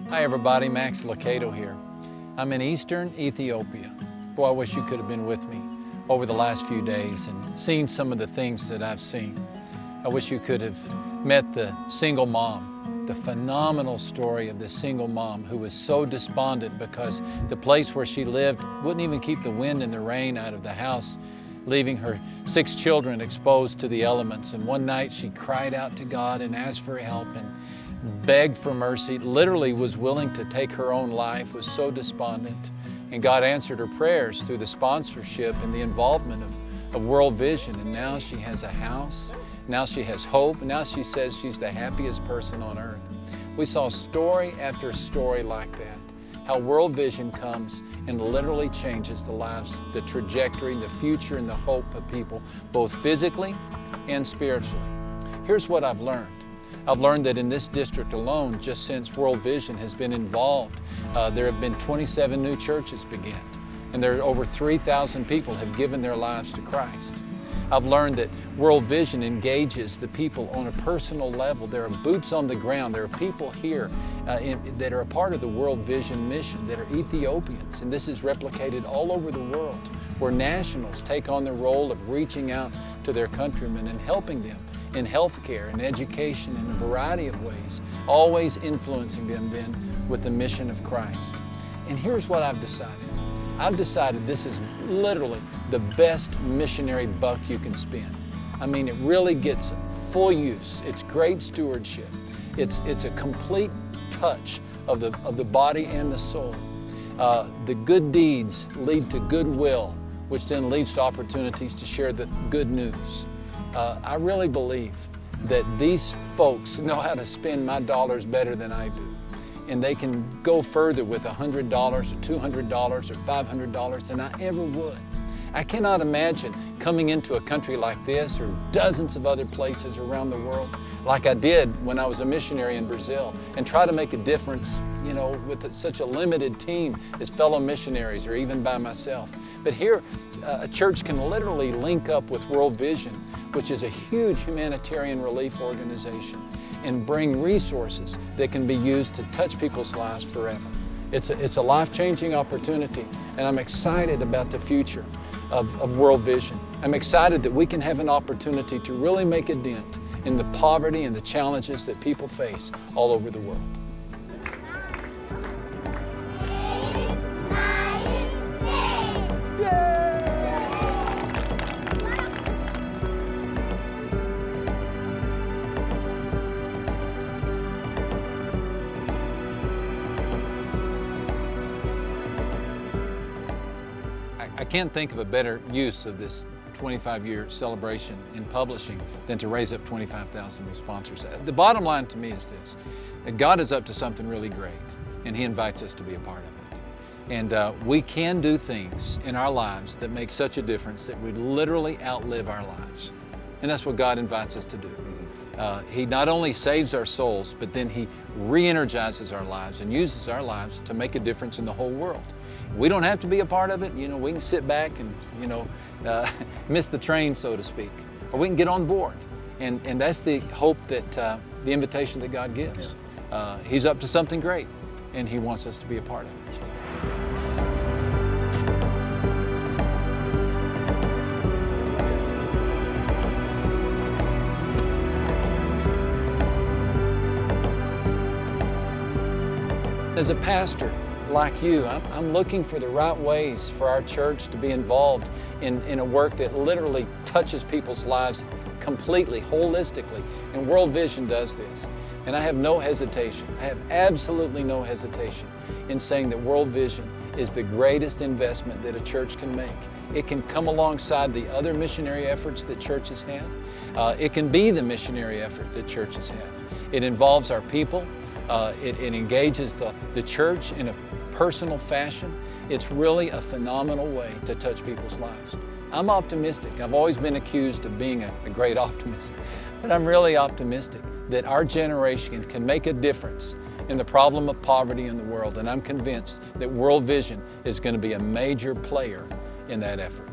Hi everybody, Max Lucado here. I'm in eastern Ethiopia. Boy, I wish you could have been with me over the last few days and seen some of the things that I've seen. I wish you could have met the single mom, the phenomenal story of this single mom who was so despondent because the place where she lived wouldn't even keep the wind and the rain out of the house, leaving her 6 children exposed to the elements. And one night she cried out to God and asked for help and begged for mercy, literally was willing to take her own life, was so despondent. And God answered her prayers through the sponsorship and the involvement of World Vision. And now she has a house, now she has hope, now she says she's the happiest person on earth. We saw story after story like that, how World Vision comes and literally changes the lives, the trajectory, the future, and the hope of people, both physically and spiritually. Here's what I've learned. I've learned that in this district alone, just since World Vision has been involved, there have been 27 new churches began, and there are over 3,000 people have given their lives to Christ. I've learned that World Vision engages the people on a personal level. There are boots on the ground. There are people here that are a part of the World Vision mission that are Ethiopians, and this is replicated all over the world, where nationals take on the role of reaching out to their countrymen and helping them in healthcare and education in a variety of ways, always influencing them then with the mission of Christ. And here's what I've decided. I've decided this is literally the best missionary buck you can spend. I mean, it really gets full use. It's great stewardship. It's a complete touch of the body and the soul. The good deeds lead to goodwill, which then leads to opportunities to share the good news. I really believe that these folks know how to spend my dollars better than I do. And they can go further with $100 or $200 or $500 than I ever would. I cannot imagine coming into a country like this or dozens of other places around the world like I did when I was a missionary in Brazil and try to make a difference, you know, with such a limited team as fellow missionaries or even by myself. But here, a church can literally link up with World Vision, which is a huge humanitarian relief organization, and bring resources that can be used to touch people's lives forever. It's a life-changing opportunity, and I'm excited about the future of World Vision. I'm excited that we can have an opportunity to really make a dent in the poverty and the challenges that people face all over the world. I can't think of a better use of this 25-year celebration in publishing than to raise up 25,000 new sponsors. The bottom line to me is this, that God is up to something really great, and He invites us to be a part of it. And we can do things in our lives that make such a difference that we literally outlive our lives. And that's what God invites us to do. He not only saves our souls, but then He re-energizes our lives and uses our lives to make a difference in the whole world. We don't have to be a part of it. You know, we can sit back and, you know, miss the train, so to speak, or we can get on board. And that's the hope that, the invitation that God gives. He's up to something great, and He wants us to be a part of it. As a pastor like you, I'm looking for the right ways for our church to be involved in a work that literally touches people's lives completely, holistically. And World Vision does this. And I have no hesitation, I have absolutely no hesitation in saying that World Vision is the greatest investment that a church can make. It can come alongside the other missionary efforts that churches have. It can be the missionary effort that churches have. It involves our people. It engages the church in a personal fashion. It's really a phenomenal way to touch people's lives. I'm optimistic. I've always been accused of being a great optimist, but I'm really optimistic that our generation can make a difference in the problem of poverty in the world, and I'm convinced that World Vision is going to be a major player in that effort.